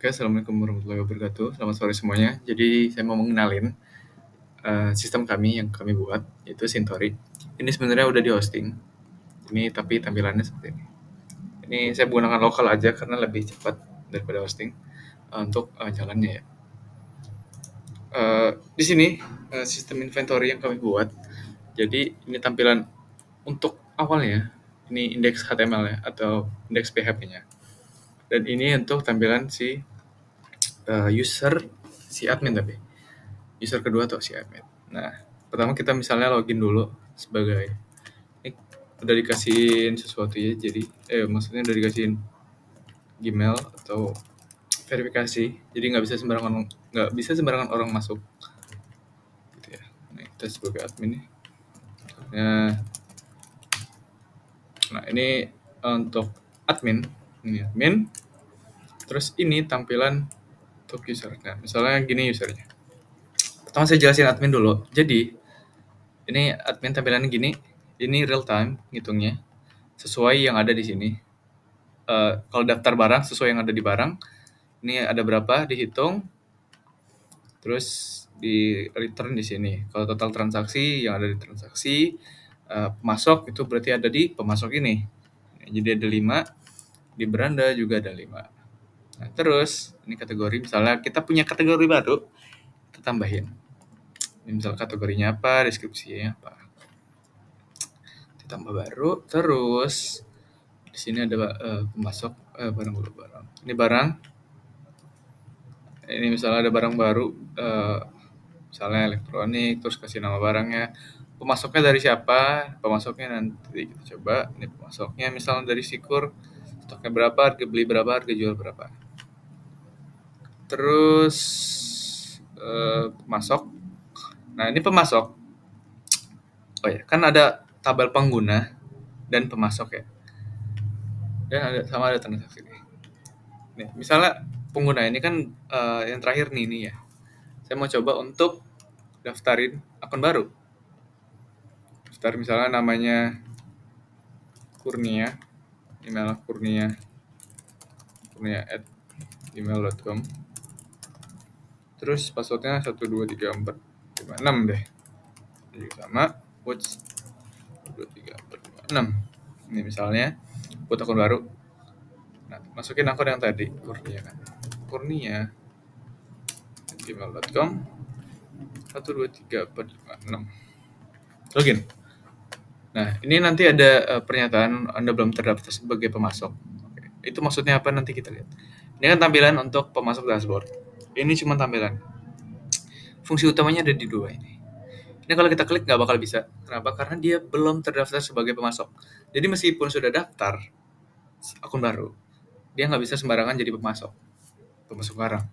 Oke, assalamualaikum warahmatullahi wabarakatuh. Selamat sore semuanya. Jadi saya mau mengenalin sistem kami yang kami buat, yaitu Sintori. Ini sebenarnya udah di hosting. Ini tapi tampilannya seperti ini. Ini saya menggunakan lokal aja karena lebih cepat daripada hosting untuk jalannya ya. Di sini sistem inventory yang kami buat. Jadi ini tampilan untuk awalnya. Ini indeks HTML ya atau indeks PHP-nya. Dan ini untuk tampilan si user si admin tapi user kedua atau si admin. Nah, pertama kita misalnya login dulu sebagai ini udah dikasihin sesuatu ya, jadi maksudnya udah dikasihin Gmail atau verifikasi, jadi nggak bisa sembarangan orang masuk gitu ya. Nah, kita sebagai admin nih. Nah, ini untuk admin, ini admin. Terus ini tampilan untuk user. Nah, misalnya gini usernya. Pertama saya jelasin admin dulu. Jadi ini admin tampilannya gini. Ini real time ngitungnya sesuai yang ada di sini. Kalau daftar barang sesuai yang ada di barang. Ini ada berapa dihitung. Terus di return di sini. Kalau total transaksi yang ada di transaksi, pemasok itu berarti ada di pemasok ini. Jadi ada 5, di beranda juga ada 5. Nah, terus ini kategori, misalnya kita punya kategori baru, kita tambahin. Ini misalnya kategorinya apa, deskripsinya apa. Ditambah baru, terus di sini ada pemasok barang. Ini barang. Ini misalnya ada barang baru, misalnya elektronik, terus kasih nama barangnya. Pemasoknya dari siapa? Pemasoknya nanti kita coba. Ini pemasoknya misalnya dari Sikur. Stoknya berapa, harga beli berapa, harga jual berapa. Terus pemasok. Nah, ini pemasok. Oh ya, kan ada tabel pengguna dan pemasok ya. Dan ada transaksi nih. Nih, misalnya pengguna ini kan yang terakhir nih ya. Saya mau coba untuk daftarin akun baru. Daftar misalnya namanya Kurnia, email kurnia@gmail.com. Terus passwordnya 1234556 deh. Jadi sama watch 1234556. Ini misalnya buat akun baru. Nah, masukin akun yang tadi, Kurnia kan. Kurnia@gmail.com 1234556. Login. Nah, ini nanti ada pernyataan Anda belum terdaftar sebagai pemasok. Oke. Itu maksudnya apa nanti kita lihat. Ini kan tampilan untuk pemasok dashboard. Ini cuma tampilan. Fungsi utamanya ada di dua ini. Ini kalau kita klik nggak bakal bisa. Kenapa? Karena dia belum terdaftar sebagai pemasok. Jadi meskipun sudah daftar akun baru, dia nggak bisa sembarangan jadi pemasok barang.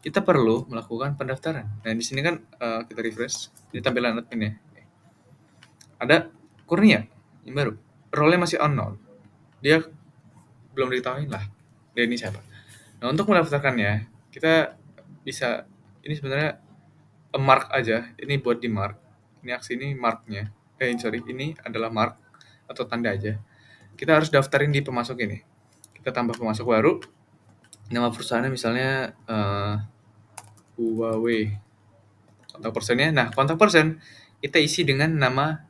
Kita perlu melakukan pendaftaran. Nah, di sini kan kita refresh. Ini tampilan admin ya. Ada Kurnia yang baru. Role-nya masih unknown. Dia belum diketahui lah. Dia ini siapa. Nah, untuk mendaftarkannya, kita bisa, ini sebenarnya mark aja. Ini buat di mark. Ini aksi ini marknya. Ini adalah mark atau tanda aja. Kita harus daftarin di pemasok ini. Kita tambah pemasok baru. Nama perusahaannya misalnya Huawei. Kontak personnya. Nah, kontak person kita isi dengan nama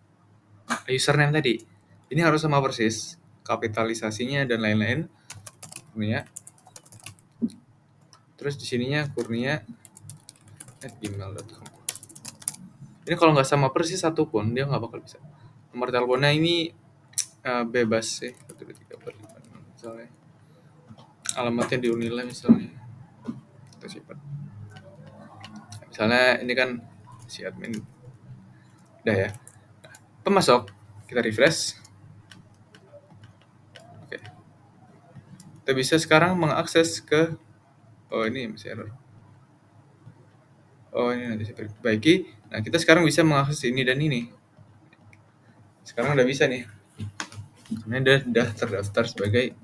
username tadi. Ini harus sama persis. Kapitalisasinya dan lain-lain. Kurnia. Terus di sininya kurnia@gmail.com. Ini kalau nggak sama persis satu pun dia nggak bakal bisa. Nomor teleponnya ini bebas sih, 12345 misalnya. Alamatnya di Unila misalnya. Kita simpan. Misalnya ini kan si admin. Udah ya. Pemasok, kita refresh. Oke. Kita bisa sekarang mengakses ke ini masih error. Oh, ini nanti saya perbaiki. Nah, kita sekarang bisa mengakses ini dan ini. Sekarang udah bisa nih. Karena udah terdaftar sebagai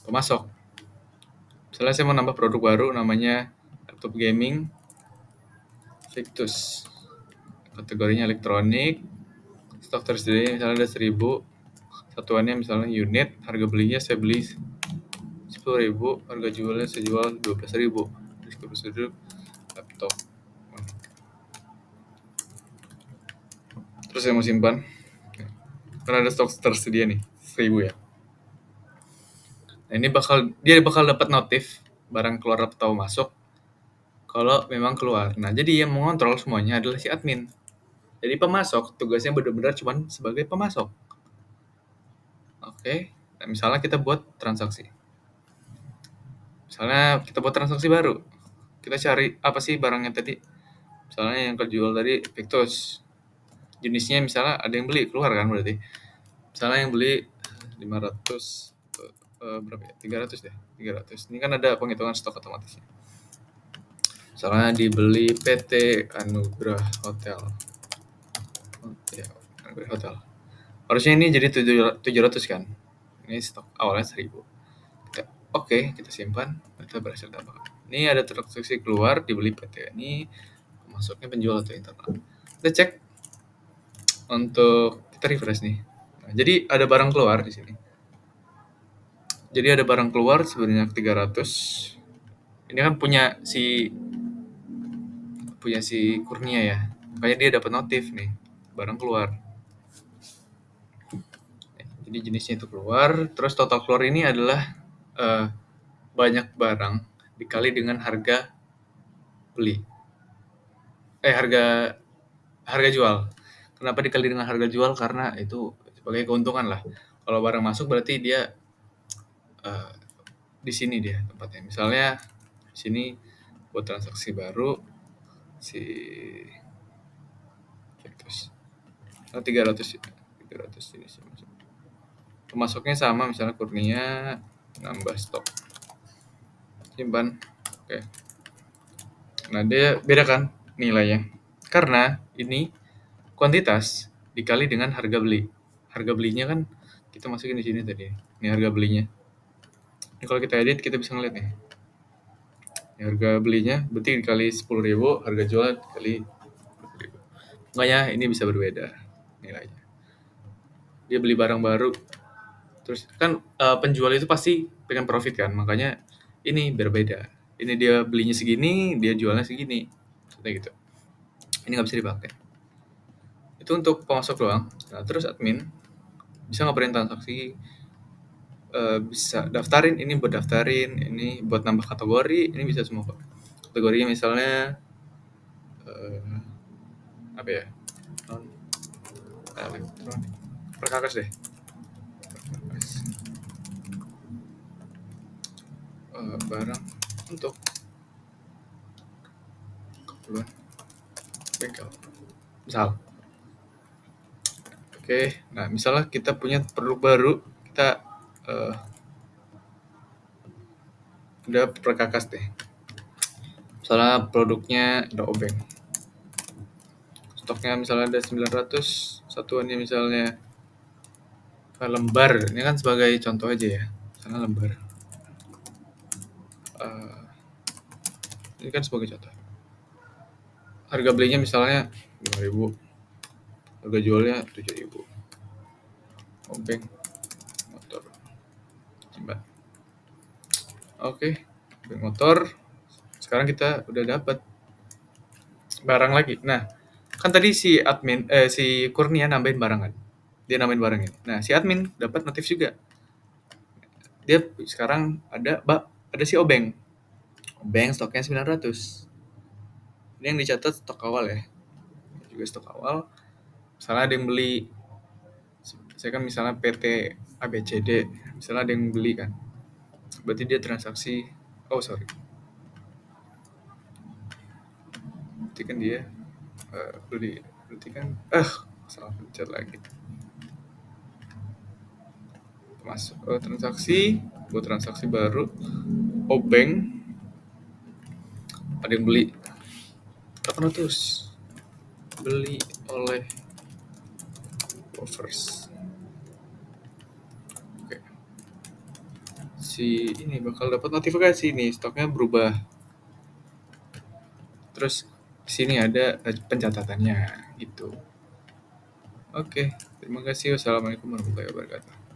pemasok. Misalnya saya mau nambah produk baru namanya laptop gaming Victus. Kategorinya elektronik. Stok tersedia misalnya ada 1000. Satuannya misalnya unit, harga belinya saya beli 10.000 10.000, harga jualnya saya jual 12.000. Diskriminasi laptop. Terus saya mau simpan. Karena ada stok tersedia nih, 1.000 ya. Nah, ini dia bakal dapat notif barang keluar atau masuk kalau memang keluar. Nah, jadi yang mengontrol semuanya adalah si admin. Jadi pemasok tugasnya benar-benar cuma sebagai pemasok. Oke. Nah, misalnya kita buat transaksi. Misalnya kita buat transaksi baru. Kita cari apa sih barangnya tadi? Misalnya yang kejual tadi Victus. Jenisnya misalnya ada yang beli, keluar kan berarti. Misalnya yang beli 500 berapa ya? 300 deh. 300. Ini kan ada penghitungan stok otomatisnya. Misalnya dibeli PT Anugrah Hotel. Ya, Anugrah Hotel. Harusnya ini jadi 700 kan. Ini stok awalnya 1.000. Oke, kita simpan. Kita berhasil tambah. Ini ada transaksi keluar dibeli PT. Ini masuknya penjual atau internal. Kita cek untuk kita refresh nih. Nah, jadi ada barang keluar di sini. Jadi ada barang keluar sebenarnya 300. Ini kan punya si Kurnia ya. Makanya dia dapat notif nih, barang keluar. Jadi jenisnya itu keluar, terus total keluar ini adalah banyak barang dikali dengan harga beli. Harga jual. Kenapa dikali dengan harga jual? Karena itu sebagai keuntungan lah. Kalau barang masuk berarti dia di sini dia tempatnya. Misalnya di sini buat transaksi baru si Victus. 300 ini sih masuk. Pemasoknya sama misalnya Kurnia, nambah stok. Simpan. Oke. Nah, dia beda kan nilainya. Karena ini kuantitas dikali dengan harga beli. Harga belinya kan kita masukin di sini tadi. Ini harga belinya. Ini kalau kita edit kita bisa ngeliat nih. Ini harga belinya berarti dikali 10.000, harga jual dikali 20.000. Makanya ini bisa berbeda nilainya. Dia beli barang baru. Terus kan penjual itu pasti pengen profit kan. Makanya ini berbeda. Ini dia belinya segini, dia jualnya segini. Seperti gitu. Ini nggak bisa dipakai. Itu untuk pemasok doang. Nah, terus admin bisa ngapain transaksi, bisa daftarin, ini buat daftarin, ini buat nambah kategori, ini bisa semua kok. Kategorinya misalnya apa ya? Elektronik. Perkakas deh. Perkakas. Barang untuk keperluan bengkel. Misal. Oke, nah misalnya kita punya produk baru, kita udah perkakas deh. Misalnya produknya ada obeng. Stoknya misalnya ada 900, satuannya misalnya lembar. Ini kan sebagai contoh aja ya. Misalnya lembar. Ini kan sebagai contoh. Harga belinya misalnya 5.000. Harga jualnya 7.000. Obeng motor. Simpan. Oke, obeng motor. Sekarang kita udah dapat barang lagi. Nah, kan tadi si Kurnia nambahin barang kan. Dia nambahin barang ini. Nah, si admin dapat notif juga. Dia sekarang ada si obeng. Obeng stoknya 900. Ini yang dicatat stok awal ya. Juga stok awal. Misalnya ada yang beli, saya kan misalnya PT ABCD, misalnya ada yang beli kan. Berarti dia transaksi, berarti kan dia beli. Berarti kan, salah pencet lagi. Masuk transaksi, buat transaksi baru, obeng, ada yang beli. Apa terus? Beli oleh Lovers. Oke. Si ini bakal dapat notifikasi nih, stoknya berubah. Terus di sini ada pencatatannya gitu. Oke, terima kasih. Wassalamualaikum warahmatullahi wabarakatuh.